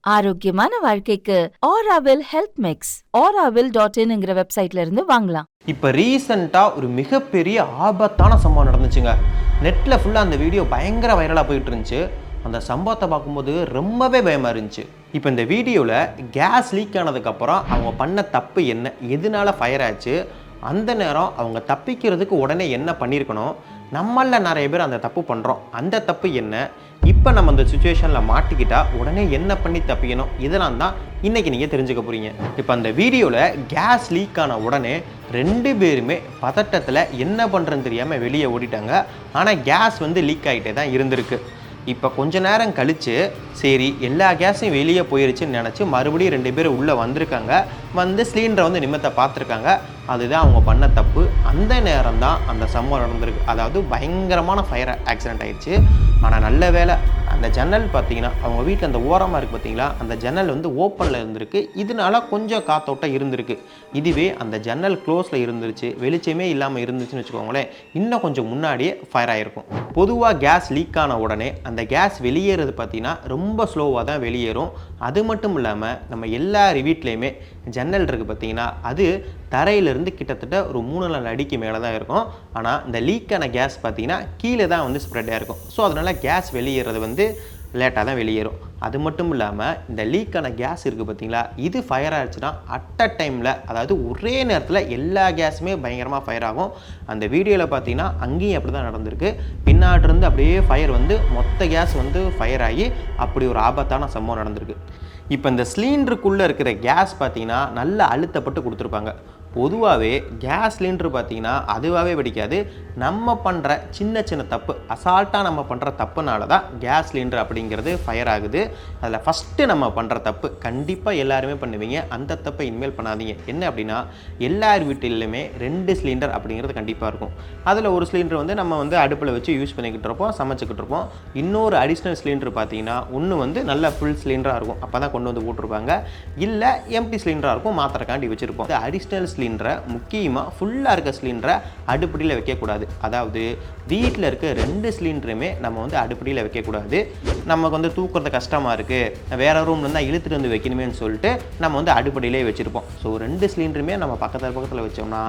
ஆரோக்கியமான வாழ்க்கைக்கு Aaravil health mix auraville.in வெப்சைட்ல இருந்து வாங்கலாம். இப்போ ரீசெண்டாக ஒரு மிகப்பெரிய ஆபத்தான சம்பவம் நடந்துச்சுங்க. நெட்டில் ஃபுல்லாக அந்த வீடியோ பயங்கர வைரலாக போயிட்டு இருந்துச்சு. அந்த சம்பவத்தை பார்க்கும்போது ரொம்பவே பயமாக இருந்துச்சு. இப்போ இந்த வீடியோவில் கேஸ் லீக் ஆனதுக்கப்புறம் அவங்க பண்ண தப்பு என்ன, எதனால ஃபயர் ஆச்சு, அந்த நேரம் அவங்க தப்பிக்கிறதுக்கு உடனே என்ன பண்ணியிருக்கணும், நம்மளில் நிறைய பேர் அந்த தப்பு பண்ணுறோம், அந்த தப்பு என்ன, இப்போ நம்ம அந்த சுச்சுவேஷனில் மாட்டிக்கிட்டா உடனே என்ன பண்ணி தப்பிக்கணும், இதெல்லாம் தான் இன்றைக்கி நீங்கள் தெரிஞ்சுக்க போகிறீங்க. இப்போ அந்த வீடியோவில் கேஸ் லீக் ஆன உடனே 2 பேருமே பதட்டத்தில் என்ன பண்ணுறதுன்னு தெரியாமல் வெளியே ஓடிட்டாங்க. ஆனால் கேஸ் லீக் ஆகிட்டே தான் இருந்திருக்கு. இப்போ கொஞ்ச நேரம் கழித்து சரி எல்லா கேஸும் வெளியே போயிருச்சுன்னு நினச்சி மறுபடியும் 2 பேர் உள்ளே வந்திருக்காங்க. சிலிண்டரை நிமித்த பார்த்துருக்காங்க. அதுதான் அவங்க பண்ண தப்பு. அந்த நேரம் தான் அந்த சம்பவம் நடந்திருக்கு. அதாவது பயங்கரமான ஃபயர் ஆக்சிடென்ட் ஆயிடுச்சு. ஆனால் நல்ல வேலை அந்த ஜன்னல் பார்த்தீங்கன்னா அவங்க வீட்டில் அந்த ஓரமாக இருக்குது பார்த்தீங்களா, அந்த ஜன்னல் ஓப்பனில் இருந்திருக்கு. இதனால கொஞ்சம் காத்தோட்டம் இருந்திருக்கு. இதுவே அந்த ஜன்னல் க்ளோஸில் இருந்துருச்சு, வெளிச்சமே இல்லாமல் இருந்துச்சுன்னு வச்சுக்கோங்களேன், இன்னும் கொஞ்சம் முன்னாடியே ஃபயர் ஆகிருக்கும். பொதுவாக கேஸ் லீக் ஆன உடனே அந்த கேஸ் வெளியேறது பார்த்தீங்கன்னா ரொம்ப ஸ்லோவாக தான் வெளியேறும். அது மட்டும் இல்லாமல் நம்ம எல்லார் வீட்லேயுமே ஜன்னல் இருக்குது பார்த்தீங்கன்னா, அது தரையிலிருந்து கிட்டத்தட்ட ஒரு 3-4 அடிக்கு மேலே தான் இருக்கும். ஆனால் இந்த லீக்கான கேஸ் பார்த்தீங்கன்னா கீழே தான் ஸ்ப்ரெட் ஆகிருக்கும். ஸோ அதனால் கேஸ் வெளியேறது லேட்டாக தான் வெளியேறும். அது மட்டும் இல்லாமல் இந்த லீக்கான கேஸ் இருக்குது பார்த்தீங்களா, இது ஃபயர் ஆகிடுச்சுன்னா அட் அ டைமில், அதாவது ஒரே நேரத்தில் எல்லா கேஸுமே பயங்கரமாக ஃபயர் ஆகும். அந்த வீடியோவில் பார்த்தீங்கன்னா அங்கேயும் அப்படி தான் நடந்திருக்கு. பின்னாடிருந்து அப்படியே ஃபயர் மொத்த கேஸ் ஃபயர் ஆகி அப்படி ஒரு ஆபத்தான சம்பவம் நடந்திருக்கு. இப்போ இந்த சிலிண்டருக்குள்ளே இருக்கிற கேஸ் பார்த்தீங்கன்னா நல்லா அழுத்தப்பட்டு கொடுத்துருப்பாங்க. பொதுவாகவே கேஸ் சிலிண்டர் பார்த்தீங்கன்னா அதுவாகவே வெடிக்காது. நம்ம பண்ணுற சின்ன சின்ன தப்பு, அசால்ட்டாக நம்ம பண்ணுற தப்புனால தான் கேஸ் சிலிண்டர் அப்படிங்கிறது ஃபயர் ஆகுது. அதில் ஃபஸ்ட்டு நம்ம பண்ணுற தப்பு கண்டிப்பாக எல்லாருமே பண்ணுவீங்க. அந்த தப்பை இனிமேல் பண்ணாதீங்க. என்ன அப்படின்னா, எல்லார் வீட்டிலுமே 2 சிலிண்டர் அப்படிங்கிறது கண்டிப்பாக இருக்கும். அதில் ஒரு சிலிண்டர் நம்ம அடுப்பில் வச்சு யூஸ் பண்ணிக்கிட்டு இருப்போம், சமைச்சிக்கிட்டு இருப்போம். இன்னொரு அடிஷ்னல் சிலிண்டர் பார்த்தீங்கன்னா ஒன்று நல்ல ஃபுல் சிலிண்டராக இருக்கும், அப்போ தான் கொண்டு போட்டிருப்பாங்க. இல்லை எம்டி சிலிண்டராக இருக்கும், மாத்திரக்காண்டி வச்சுருப்போம். இந்த அடிஷ்னல் சிலிண்டரை முக்கியமாக ஃபுல்லாக இருக்க சிலிண்டரை அடுப்படியில் வைக்கக்கூடாது. அதாவது வீட்டில் இருக்க 2 சிலிண்டருமே நம்ம அடுப்படியில் வைக்கக்கூடாது. நமக்கு தூக்குறது கஷ்டமாக இருக்குது, வேறு ரூம்ல தான் இழுத்துட்டு வைக்கணுமேனு சொல்லிட்டு நம்ம அடுப்படியிலே வச்சுருப்போம். ஸோ 2 சிலிண்டருமே நம்ம பக்கத்தில் வச்சோம்னா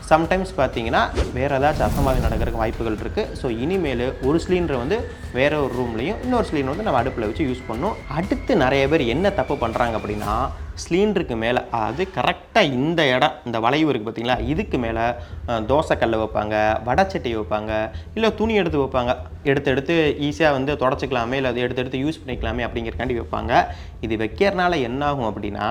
சம்டைம்ஸ் பார்த்தீங்கன்னா வேறு ஏதாச்சும் அசம்பாவிதம் நடக்கிறதுக்கு வாய்ப்புகள் இருக்குது. ஸோ இனிமேல் ஒரு சிலிண்டர் வேறு ஒரு ரூம்லையும் இன்னொரு சிலிண்டர் நம்ம அடுப்பில் வச்சு யூஸ் பண்ணணும். அடுத்து நிறைய பேர் என்ன தப்பு பண்ணுறாங்க அப்படின்னா, சிலிண்டருக்கு மேலே, அதாவது கரெக்டாக இந்த இடம், இந்த வளைவு இருக்குது பார்த்தீங்களா, இதுக்கு மேலே தோசைக்கல்லை வைப்பாங்க, வடைச்சட்டி வைப்பாங்க, இல்லை துணி எடுத்து வைப்பாங்க. எடுத்து ஈஸியாக தொடச்சிக்கலாமே, இல்லை அதை எடுத்து யூஸ் பண்ணிக்கலாமே அப்படிங்கிறக்காண்டி வைப்பாங்க. இது வைக்கிறனால என்ன ஆகும் அப்படின்னா,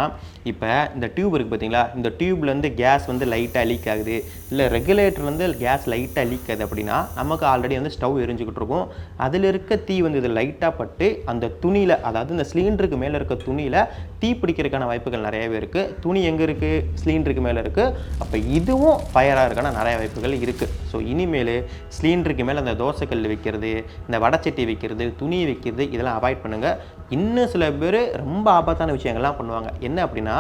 இப்போ இந்த டியூப் இருக்குது பார்த்தீங்களா, இந்த டியூப்லேருந்து கேஸ் லைட்டாக லீக் ஆகுது, இல்லை ரெகுலேட்டர்லேருந்து கேஸ் லைட்டாக லீக் ஆகுது அப்படின்னா, நமக்கு ஆல்ரெடி ஸ்டவ் எரிஞ்சுக்கிட்டு இருக்கும். அதில் இருக்க தீ இது லைட்டாக பட்டு அந்த துணியில், அதாவது இந்த சிலிண்டருக்கு மேலே இருக்க துணியில் தீ பிடிக்கிறதுக்கான வாய்ப்புகள் நிறையவே இருக்குது. துணி எங்கே இருக்குது, சிலிண்டருக்கு மேலே இருக்குது. அப்போ இதுவும் ஃபயராக இருக்கான நிறைய வாய்ப்புகள் இருக்குது. ஸோ இனிமேல் சிலிண்டருக்கு மேலே அந்த தோசைக்கல் வைக்கிறது, இந்த வடைச்சட்டி வைக்கிறது, துணி வைக்கிறது, இதெல்லாம் அவாய்ட் பண்ணுங்கள். இன்னும் சில பேர் ரொம்ப ஆபத்தான விஷயங்கள்லாம் பண்ணுவாங்க. என்ன அப்படின்னா,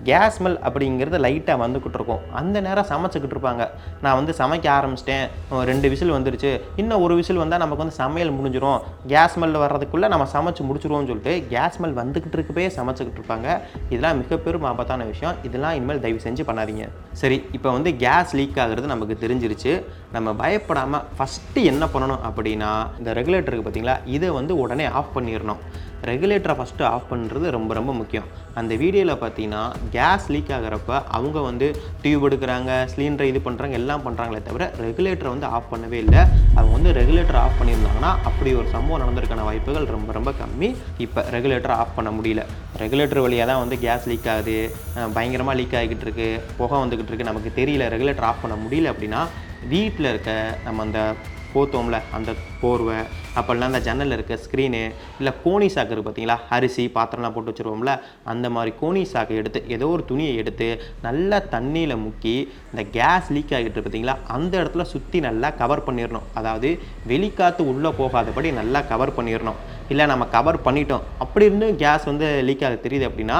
கேஸ் ஸ்மெல் அப்படிங்கிறது லைட்டாக வந்துக்கிட்டு இருக்கும். அந்த நேரம் சமைச்சிக்கிட்டு இருப்பாங்க. நான் சமைக்க ஆரம்பிச்சிட்டேன், 2 விசில் வந்துருச்சு, இன்னும் ஒரு விசில் வந்தால் நமக்கு சமையல் முடிஞ்சிடும், கேஸ் ஸ்மெல் வர்றதுக்குள்ளே நம்ம சமைச்சு முடிச்சிருவோம்னு சொல்லிட்டு கேஸ் ஸ்மெல் வந்துக்கிட்டு இருக்கப்பே சமைச்சிக்கிட்டு இருப்பாங்க. இதெல்லாம் மிகப்பெரும் ஆபத்தான விஷயம். இதெல்லாம் இனிமேல் தயவு செஞ்சு பண்ணாதீங்க. சரி, இப்போ கேஸ் லீக் ஆகுறது நமக்கு தெரிஞ்சிருச்சு. நம்ம பயப்படாமல் ஃபஸ்ட்டு என்ன பண்ணணும் அப்படின்னா, இந்த ரெகுலேட்டருக்கு பார்த்தீங்களா, இதை உடனே ஆஃப் பண்ணிடணும். ரெகுலேட்டரை ஃபஸ்ட்டு ஆஃப் பண்ணுறது ரொம்ப ரொம்ப முக்கியம். அந்த வீடியோவில் பார்த்தீங்கன்னா கேஸ் லீக் ஆகிறப்ப அவங்க டியூப் எடுக்கிறாங்க, சிலிண்டரை இது பண்ணுறாங்க, எல்லாம் பண்ணுறாங்களே தவிர ரெகுலேட்டரை ஆஃப் பண்ணவே இல்லை. அவங்க ரெகுலேட்டரை ஆஃப் பண்ணியிருந்தாங்கன்னா அப்படி ஒரு சம்பவம் நடந்திருக்கான வாய்ப்புகள் ரொம்ப ரொம்ப கம்மி. இப்போ ரெகுலேட்டரை ஆஃப் பண்ண முடியல. ரெகுலேட்டர் வழியாக தான் கேஸ் லீக் ஆகுது, பயங்கரமாக லீக் ஆகிக்கிட்டு இருக்குது, புகை வந்துக்கிட்டு இருக்குது, நமக்கு தெரியல, ரெகுலேட்டர் ஆஃப் பண்ண முடியல அப்படின்னா, வீட்டில் இருக்க நம்ம அந்த போத்தோம்ல அந்த போர்வை, அப்போல்லாம் அந்த ஜன்னலில் இருக்க ஸ்க்ரீனு, இல்லை கோணி சாக்கு இருக்குது பார்த்தீங்களா, அரிசி பாத்திரம்லாம் போட்டு வச்சுருவோம்ல, அந்த மாதிரி கோணி சாக்கு எடுத்து ஏதோ ஒரு துணியை எடுத்து நல்லா தண்ணியில் முக்கி இந்த கேஸ் லீக் ஆகிட்டு பார்த்தீங்களா, அந்த இடத்துல சுற்றி நல்லா கவர் பண்ணிடணும். அதாவது வெளிக்காற்று உள்ளே போகாதபடி நல்லா கவர் பண்ணிடணும். இல்லை நம்ம கவர் பண்ணிட்டோம், அப்படி இருந்து கேஸ் லீக் ஆக தெரியுது அப்படின்னா,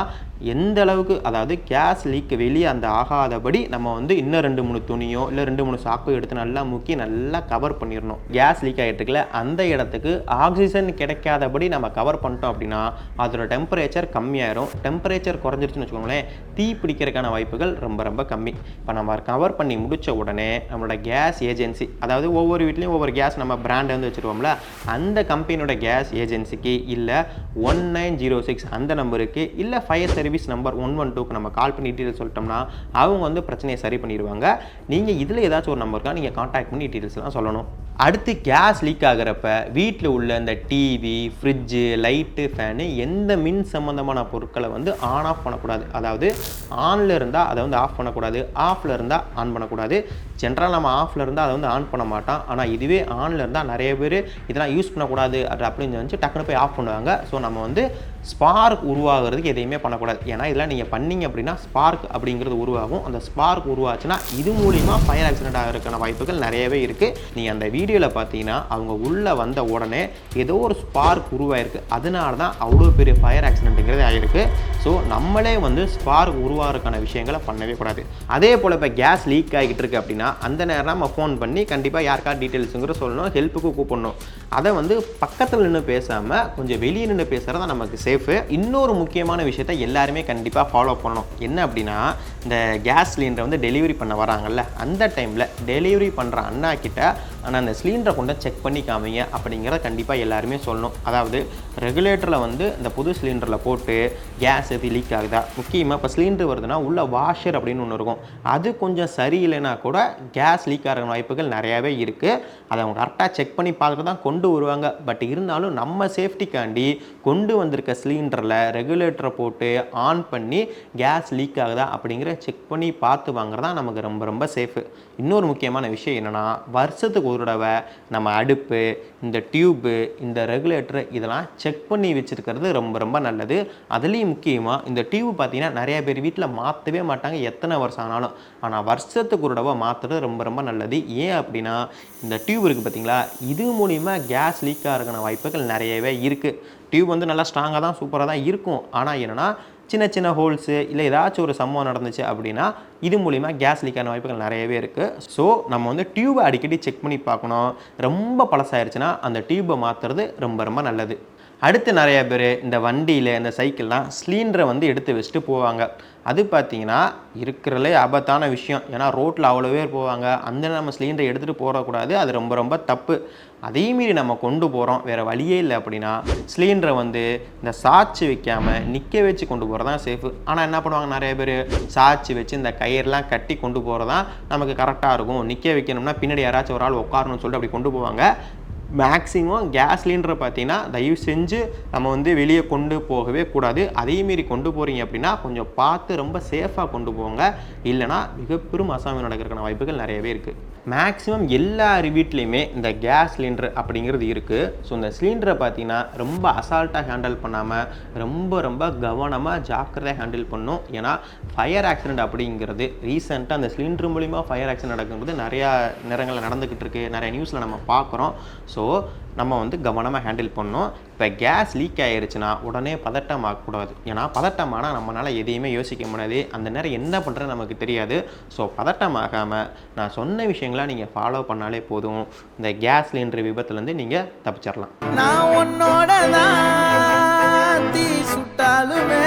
எந்த அளவுக்கு, அதாவது கேஸ் லீக் வெளியே அந்த ஆகாதபடி நம்ம இன்னும் 2-3 துணியோ இல்லை 2-3 சாக்கோ எடுத்து நல்லா முக்கி நல்லா கவர் பண்ணிடணும். கேஸ் லீக் ஆகிட்டு இருக்குல்ல அந்த இடத்துக்கு ஆக்சிஜன் கிடைக்காதபடி நம்ம கவர் பண்ணிட்டோம் அப்படின்னா அதோட டெம்பரேச்சர் கம்மியாயிரும். டெம்பரேச்சர் குறைஞ்சிருச்சுன்னு வச்சுக்கோங்களேன், தீ பிடிக்கிறதுக்கான வாய்ப்புகள் ரொம்ப ரொம்ப கம்மி. இப்போ நம்ம கவர் பண்ணி முடித்த உடனே நம்மளோட கேஸ் ஏஜென்சி, அதாவது ஒவ்வொரு வீட்லேயும் ஒவ்வொரு கேஸ் நம்ம பிராண்ட் வந்து வச்சுருவோம்ல, அந்த கம்பெனியோட கேஸ் ஏஜென்சிக்கு இல்லை 1906 அந்த நம்பருக்கு இல்லை ஃபயர் சர்வீஸ் நம்பர் 112க்கு நம்ம கால் பண்ணி டீட்டெயில்ஸ் சொல்லிட்டோம்னா அவங்க வந்து பிரச்சனையை சரி பண்ணிடுவாங்க. நீங்கள் இதில் ஏதாச்சும் ஒரு நம்பருக்கா நீங்கள் கான்டாக்ட் பண்ணி டீட்டெயில்ஸ்லாம் சொல்லணும். அடுத்து கேஸ் லீக் ஆகிறப்ப வீட்டில் உள்ள இந்த டிவி, ஃப்ரிட்ஜு, லைட்டு, ஃபேனு எந்த மின் சம்மந்தமான பொருட்களை வந்து ஆன் ஆஃப் பண்ணக்கூடாது. அதாவது ஆனில் இருந்தால் அதை வந்து ஆஃப் பண்ணக்கூடாது, ஆஃபில் இருந்தால் ஆன் பண்ணக்கூடாது. ஜென்ரலாக நம்ம ஆஃபில் இருந்தால் அதை வந்து ஆன் பண்ண மாட்டோம். ஆனால் இதுவே ஆனில் இருந்தால் நிறைய பேர் இதெல்லாம் யூஸ் பண்ணக்கூடாது அப்படின்னு நினச்சி டக்குனு போய் ஆஃப் பண்ணுவாங்க. ஸோ நம்ம வந்து ஸ்பார்க் உருவாகிறதுக்கு எதையுமே பண்ணக்கூடாது. ஏன்னா இதெல்லாம் நீங்கள் பண்ணிங்க அப்படின்னா ஸ்பார்க் அப்படிங்கிறது உருவாகும். அந்த ஸ்பார்க் உருவாச்சுன்னா இது மூலிமா ஃபயர் ஆக்சிடென்ட் ஆகிறதுக்கான வாய்ப்புகள் நிறையவே இருக்குது. நீங்கள் அந்த வீடியோவில் பார்த்தீங்கன்னா அவங்க உள்ளே வந்த உடனே ஏதோ ஒரு ஸ்பார்க் உருவாயிருக்கு, அதனால தான் அவ்வளோ பெரிய ஃபயர் ஆக்சிடென்ட்டுங்கிறது ஆகிருக்கு. ஸோ நம்மளே வந்து ஸ்பார்க் உருவாகிறதுக்கான விஷயங்களை பண்ணவே கூடாது. அதே போல் இப்போ கேஸ் லீக் ஆகிட்டு இருக்கு அப்படின்னா அந்த நேரம் நம்ம ஃபோன் பண்ணி கண்டிப்பாக யாருக்கா டீட்டெயில்ஸுங்கிற சொல்லணும், ஹெல்ப்புக்கு கூப்பிடணும். அதை வந்து பக்கத்தில் நின்று பேசாமல் கொஞ்சம் வெளியே நின்று பேசுகிறது தான் நமக்கு சேஃபு. இன்னொரு முக்கியமான விஷயத்தை எல்லாருமே கண்டிப்பாக ஃபாலோ பண்ணணும். என்ன அப்படின்னா, இந்த கேஸ் சிலிண்டரை வந்து டெலிவரி பண்ண வராங்கல்ல, அந்த டைமில் டெலிவரி பண்ணுற அண்ணா கிட்ட ஆனால் அந்த சிலிண்டரை கொண்டு செக் பண்ணி காமிங்க அப்படிங்கிறத கண்டிப்பாக எல்லாருமே சொல்லணும். அதாவது ரெகுலேட்டரில் வந்து இந்த புது சிலிண்டரில் போட்டு கேஸ் எது லீக் ஆகுதா, முக்கியமாக இப்போ சிலிண்டர் வருதுன்னா உள்ள வாஷர் அப்படின்னு ஒன்று இருக்கும், அது கொஞ்சம் சரியில்லைன்னா கூட கேஸ் லீக் ஆகிற வாய்ப்புகள் நிறையாவே இருக்குது. அதை அவங்க கரெக்டாக செக் பண்ணி பார்த்துட்டு தான் கொண்டு வருவாங்க. பட் இருந்தாலும் நம்ம சேஃப்டிக்காண்டி கொண்டு வந்திருக்க சிலிண்டரில் ரெகுலேட்டரை போட்டு ஆன் பண்ணி கேஸ் லீக் ஆகுதா அப்படிங்கிற செக் பண்ணி பார்த்து வாங்குறதா நமக்கு ரொம்ப ரொம்ப சேஃபு. இன்னொரு முக்கியமான விஷயம் என்னென்னா, வருஷத்துக்கு ஒரு தடவை நம்ம அடுப்பு, இந்த டியூப்பு, இந்த ரெகுலேட்டரு இதெல்லாம் செக் பண்ணி வச்சுருக்கிறது ரொம்ப ரொம்ப நல்லது. அதுலேயும் முக்கியமாக இந்த டியூப் பார்த்திங்கன்னா நிறைய பேர் வீட்டில் மாற்றவே மாட்டாங்க எத்தனை வருஷம் ஆனாலும். ஆனால் வருஷத்துக்கு ஒரு தடவை மாற்றுறது ரொம்ப ரொம்ப நல்லது. ஏன் அப்படின்னா, இந்த டியூப் இருக்குது பார்த்திங்களா, இது மூலிமா கேஸ் லீக் ஆகிறதுக்கான வாய்ப்புகள் நிறையவே இருக்குது. டியூப் வந்து நல்லா ஸ்ட்ராங்காக தான் சூப்பராக தான் இருக்கும். ஆனால் என்னென்னா சின்ன சின்ன ஹோல்ஸு இல்லை ஏதாச்சும் ஒரு சம்பவம் நடந்துச்சு அப்படின்னா இது மூலிமா கேஸ் லீக்கான வாய்ப்புகள் நிறையவே இருக்குது. ஸோ நம்ம வந்து டியூபை அடிக்கடி செக் பண்ணி பார்க்கணும். ரொம்ப பழசாயிருச்சுன்னா அந்த டியூபை மாற்றுறது ரொம்ப ரொம்ப நல்லது. அடுத்து நிறைய பேர் இந்த வண்டியில் இந்த சைக்கிள்லாம் சிலிண்டரை வந்து எடுத்து வச்சுட்டு போவாங்க. அது பார்த்திங்கன்னா இருக்கிறதுலே ஆபத்தான விஷயம். ஏன்னா ரோட்டில் அவ்வளோ பேர் போவாங்க, அந்த நம்ம சிலிண்டரை எடுத்துகிட்டு போகக்கூடாது. அது ரொம்ப ரொம்ப தப்பு. அதேமாரி நம்ம கொண்டு போகிறோம், வேறு வழியே இல்லை அப்படின்னா சிலிண்டரை வந்து இந்த சாட்சி வைக்காமல் நிற்க வச்சு கொண்டு போகிறது தான் சேஃபு. ஆனால் என்ன பண்ணுவாங்க நிறைய பேர், சாட்சி வச்சு இந்த கயிறுலாம் கட்டி கொண்டு போகிறது தான் நமக்கு கரெக்டாக இருக்கும். நிற்க வைக்கணும்னா பின்னாடி யாராச்சும் ஒரு ஆள் உட்காரணும்னு சொல்லிட்டு அப்படி கொண்டு போவாங்க. மேக்ஸிமம் கேஸ் சிலிண்டரை பார்த்தீங்கன்னா தயவு செஞ்சு நம்ம வந்து வெளியே கொண்டு போகவே கூடாது. அதேமாரி கொண்டு போகிறீங்க அப்படின்னா கொஞ்சம் பார்த்து ரொம்ப சேஃபாக கொண்டு போங்க. இல்லைனா மிகப்பெரும் அசாமி நடக்கிறதுக்கான வாய்ப்புகள் நிறையவே இருக்குது. மேக்ஸிமம் எல்லார் வீட்லேயுமே இந்த கேஸ் சிலிண்டர் அப்படிங்கிறது இருக்குது. ஸோ இந்த சிலிண்டரை பார்த்தீங்கன்னா ரொம்ப அசால்ட்டாக ஹேண்டில் பண்ணாமல் ரொம்ப ரொம்ப கவனமாக ஜாக்கிரதையாக ஹேண்டில் பண்ணணும். ஏன்னா ஃபயர் ஆக்சிடென்ட் அப்படிங்கிறது ரீசெண்டாக அந்த சிலிண்டர் மூலிமா ஃபயர் ஆக்சிடென்ட் நடக்கும்போது நிறையா நேரங்களில் நடந்துக்கிட்டு இருக்குது, நிறைய நியூஸில் நம்ம பார்க்குறோம். ஸோ நம்ம வந்து கவனமாக ஹேண்டில் பண்ணணும். இப்போ கேஸ் லீக் ஆகிருச்சுன்னா உடனே பதட்டம் ஆகக்கூடாது. ஏன்னா பதட்டமானால் நம்மளால் எதையுமே யோசிக்க முடியாது, அந்த நேரம் என்ன பண்ணுறது நமக்கு தெரியாது. ஸோ பதட்டம் ஆகாமல் நான் சொன்ன விஷயங்களை நீங்கள் ஃபாலோ பண்ணாலே போதும், இந்த கேஸ் சிலிண்டர் விபத்துலேருந்து நீங்கள் தப்பிச்சிடலாம். நான் உன்னோட தான் தீ சுட்டாலுமே